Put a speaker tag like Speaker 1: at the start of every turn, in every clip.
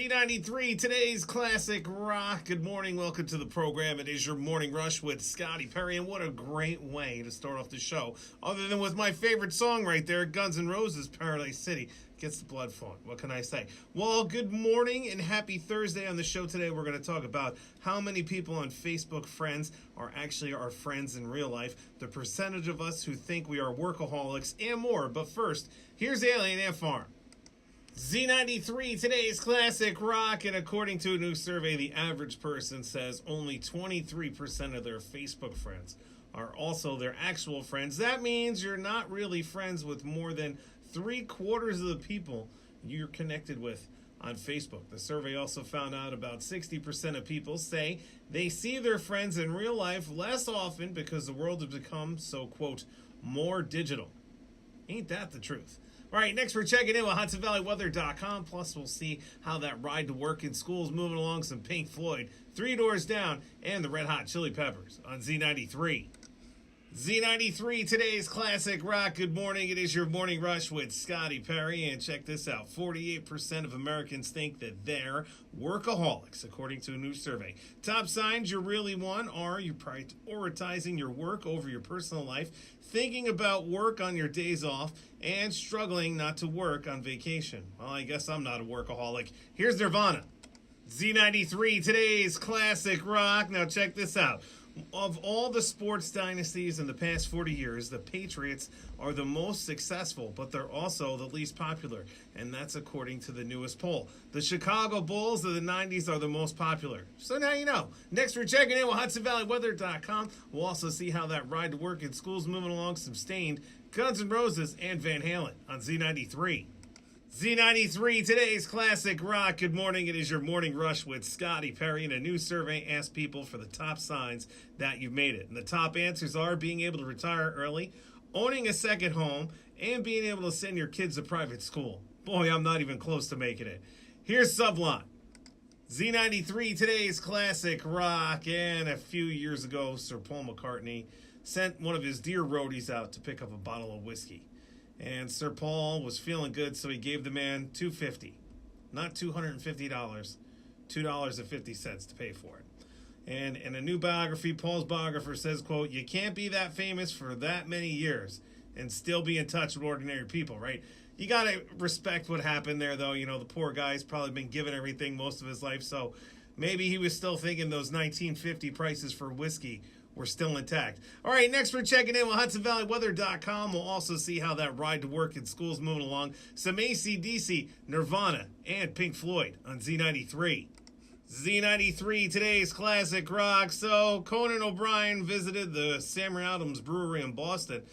Speaker 1: Z93, today's classic rock. Good morning, welcome to the program. It is your morning rush with Scotty Perry, and what a great way to start off the show. Other than with my favorite song right there, Guns N' Roses, Paradise City. Gets the blood flowing. What can I say? Well, good morning and happy Thursday. On the show today, we're going to talk about how many people on Facebook friends are actually our friends in real life, the percentage of us who think we are workaholics, and more. But first, here's Alien Ant Farm. Z93, today's classic rock, and according to a new survey, the average person says only 23% of their Facebook friends are also their actual friends. That means you're not really friends with more than 3/4 of the people you're connected with on Facebook. The survey also found out about 60% of people say they see their friends in real life less often because the world has become so, quote, more digital. Ain't that the truth? All right, next we're checking in with HudsonValleyWeather.com. Plus, we'll see how that ride to work in school is moving along. Some Pink Floyd, Three Doors Down, and the Red Hot Chili Peppers on Z93. Z93, today's classic rock. Good morning. It is your morning rush with Scotty Perry. And check this out. 48% of Americans think that they're workaholics, according to a new survey. Top signs you really want are you prioritizing your work over your personal life, thinking about work on your days off, and struggling not to work on vacation. Well, I guess I'm not a workaholic. Here's Nirvana. Z93, today's classic rock. Now check this out. Of all the sports dynasties in the past 40 years, the Patriots are the most successful, but they're also the least popular, and that's according to the newest poll. The Chicago Bulls of the 90s are the most popular. So now you know. Next, we're checking in with HudsonValleyWeather.com. We'll also see how that ride to work in school's moving along. Some Stained, Guns N' Roses, and Van Halen on Z93. Z93, today's classic rock. Good morning. It is your morning rush with Scotty Perry, and a new survey asked people for the top signs that you've made it. And the top answers are being able to retire early, owning a second home, and being able to send your kids to private school. Boy, I'm not even close to making it. Here's Sublime. Z93, today's classic rock. And a few years ago, Sir Paul McCartney sent one of his dear roadies out to pick up a bottle of whiskey. And Sir Paul was feeling good, so he gave the man $2.50, not $250, $2.50 to pay for it. And in a new biography, Paul's biographer says, quote, "You can't be that famous for that many years and still be in touch with ordinary people," right? You got to respect what happened there, though. You know, the poor guy's probably been given everything most of his life, so maybe he was still thinking those 1950 prices for whiskey were still intact. All right, next we're checking in with HudsonValleyWeather.com. We'll also see how that ride to work in school is moving along. Some AC/DC, Nirvana, and Pink Floyd on Z93. Z93, today's classic rock. So Conan O'Brien visited the Samuel Adams Brewery in Boston.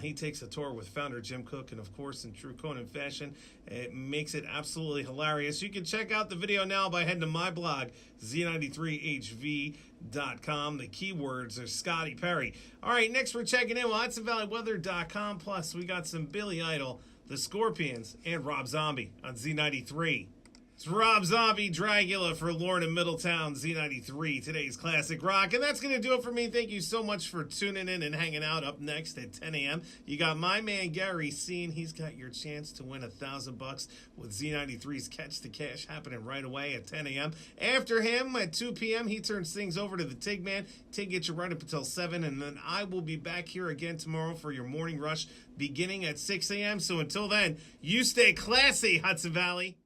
Speaker 1: He takes a tour with founder Jim Cook, and of course, in true Conan fashion, it makes it absolutely hilarious. You can check out the video now by heading to my blog, Z93HV.com. The keywords are Scotty Perry. All right, next we're checking in with HudsonValleyWeather.com. Plus, we got some Billy Idol, the Scorpions, and Rob Zombie on Z93. It's Rob Zombie, Dragula for Lauren in Middletown, Z93, today's classic rock. And that's going to do it for me. Thank you so much for tuning in and hanging out. Up next at 10 a.m., you got my man Gary Sean. He's got your chance to win $1,000 with Z93's Catch the Cash happening right away at 10 a.m. After him, at 2 p.m., he turns things over to the Tig Man. Tig gets you right up until 7, and then I will be back here again tomorrow for your morning rush beginning at 6 a.m. So until then, you stay classy, Hudson Valley.